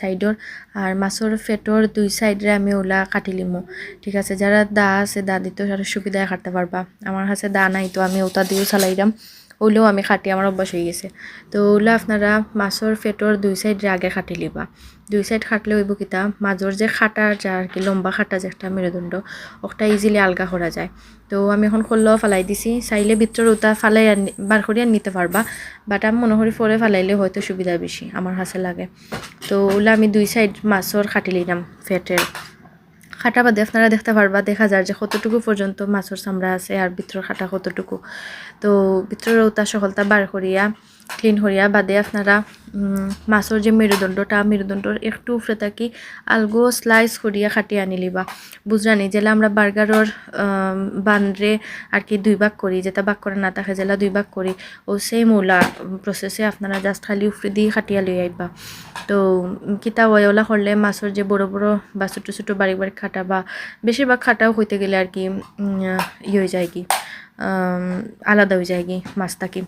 সাইডর আর মাছের ফেটর 2 সাইডে আমি ওলা কাটি লিমু। ঠিক আছে, যারা দা আছে দা দিতে আরো সুবিধায় কাটতে পারবা। আমার কাছে দা নাই তো আমি ওটা দিয়েও চালাইলাম, ওলেও আমি খাটি আমার অভ্যাস হয়ে গেছে। তো ওলা আপনারা মাছের ফেটর 2 সাইডে আগে খাটি লিবা। 2 সাইড খাটলে হইব কিতা মাঝর যে খাটা যা আর কি লম্বা খাটা যে একটা মেরুদণ্ড ওটা ইজিলি আলগা করা যায়। তো আমি এখন খোল্লাও ফালাই দিছি, চাইলে ভিতর ওটা ফালাই বার করিয়া নিতে পারবা, বাট আমি মনে করি ফরে ফালাইলে হয়তো সুবিধা বেশি আমার কাছে লাগে। তো ওলা আমি 2 সাইড মাছর খাটি লিলাম ফেটের। খাটা বাদে আপনারা দেখতে পারবা, দেখা যায় যে কতটুকু পর্যন্ত মাছের চামড়া আছে আর ভিতরের খাটা কতটুকু। তো ভিতরের ওটা সকলটা বার করিয়া ক্লিন করিয়া বাদে আপনারা মাছের যে মেরুদণ্ডর একটু উপরে থাকি আলগো স্লাইস করিয়া খাটিয়ে আনি লিবা। বুঝরানি যেলা আমরা বার্গারের বানরে আর কি 2 ভাগ করি, যেটা ভাগ করে না থাকে জেলা 2 ভাগ করি, ও সেই মূলা প্রসেসে আপনারা জাস্ট খালি উপরে দিয়ে খাটিয়া লই আইবা। তো কিতা ওলা করলে মাছের যে বড় বড় বা ছোটো ছোটো বারিক বারিক খাটা বা বেশিরভাগ খাটাও হইতে গেলে আর কি হয়ে যায় কি আলাদা হয়ে যায় কি মাছটা কি।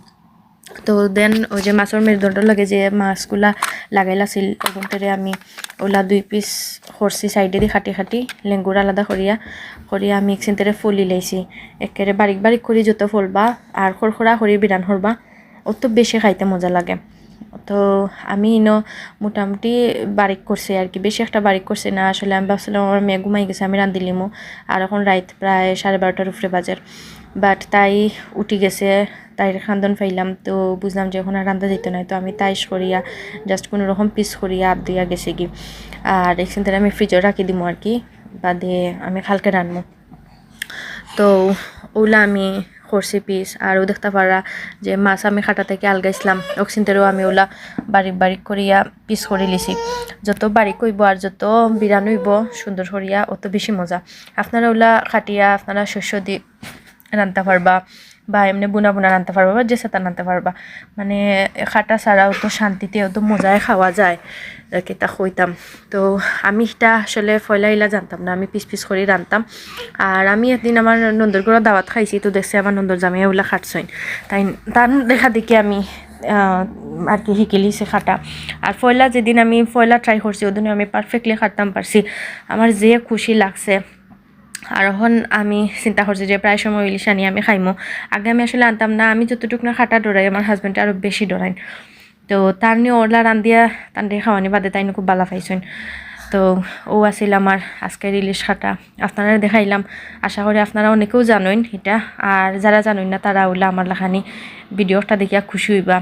তো দেন ওই যে মাছের মেরুদণ্ড লাগে যে মাছগুলা লাগাইলাছিল ওগুনটারে আমি ওলা 2 পিস করছি সাইডে দিয়ে খাটি লেঙ্গুর আলাদা করিয়া আমি একসেন্টারে ফুলি লাইছি। একেবারে বারিক বারিক করি যত ফলবা আর খড়খড়া করি বিরান হরবা, অত বেশি খাইতে মজা লাগে। তো আমি মোটামুটি বারিক করছি আর কি, বেশি একটা বারিক করছি না। আসলে আমি ভাবছিলাম আমার মেয়ে ঘুমাই গেছে, আমি রান্ধিলিমো আর এখন রাত প্রায় 12:30টার উপরে বাজার, বাট তাই উঠি গেছে, তাই খান্দন ফাইলাম। তো বুঝলাম যে এখন আর রান্ধা যেত না, তো আমি তাইশ করিয়া জাস্ট কোনো রকম পিস করিয়া আপ দিয়া গেছে কি। আর এখান থেকে আমি ফ্রিজে রাখি দিমো আর কি, বাদে আমি কালকে রানবো। তো ওলা আমি করছি পিস। আরও দেখতে পারা যে মাছ আমি খাটা থেকে আলগাইছিলাম অক্সিনতেরও আমি ওলা বারিক বারিক করিয়া পিস করে লিছি। যত বারিক হইব আর যত বিরান হইব সুন্দর করিয়া অত বেশি মজা। আপনারা ওলা খাটিয়া আপনারা শস্য দিয়ে রান্নতে পারবা বা এমনি বুনা রান্নতে পারবা বা যে সাথে রান্নতে পারবা, মানে খাটা ছাড়াও তো শান্তিতেও তো মজায় খাওয়া যায় আর কি তা কইতাম। তো আমি এটা আসলে ফয়লা জানতাম না, আমি পিস পিস করে রান্তাম। আর আমি একদিন আমার নন্দর ঘরে দাওয়াত খাইছি, তো দেখছি আমার নন্দর জামাই ওগুলা খাটছইন, তাই তার দেখা দেখি আমি আর কি শিকিলিছে খাটা। আর ফয়লা যেদিন আমি ফয়লা ট্রাই করছি ওদিন আমি পারফেক্টলি খাটতাম পারছি, আমার যে খুশি লাগছে। আর এখন আমি চিন্তা করছি যে প্রায় সময় ইলিশ আনি আমি খাইমো। আগে আমি আসলে আনতাম না, আমি যতটুকু না খাটা ডরাই আমার হাজব্যান্ডে আরও বেশি ডরাইন। তো তার নিয়ে ওলা রান্ধিয়া তান্ডে খাওয়ানি বাদে তাই খুব ভালো পাইছেন। তো ও আছিল আমার আজকের ইলিশ খাটা, আপনারা দেখাইলাম। আশা করি আপনারা অনেকেও জানেন এটা, আর যারা জানেন না তারা ওলা আমার লেখানি ভিডিওটা দেখিয়া খুশি হইবা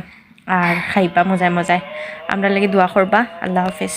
আর খাইবা মজায় মজায়। আমরা লাগি দোয়া করবা। আল্লাহ হাফেজ।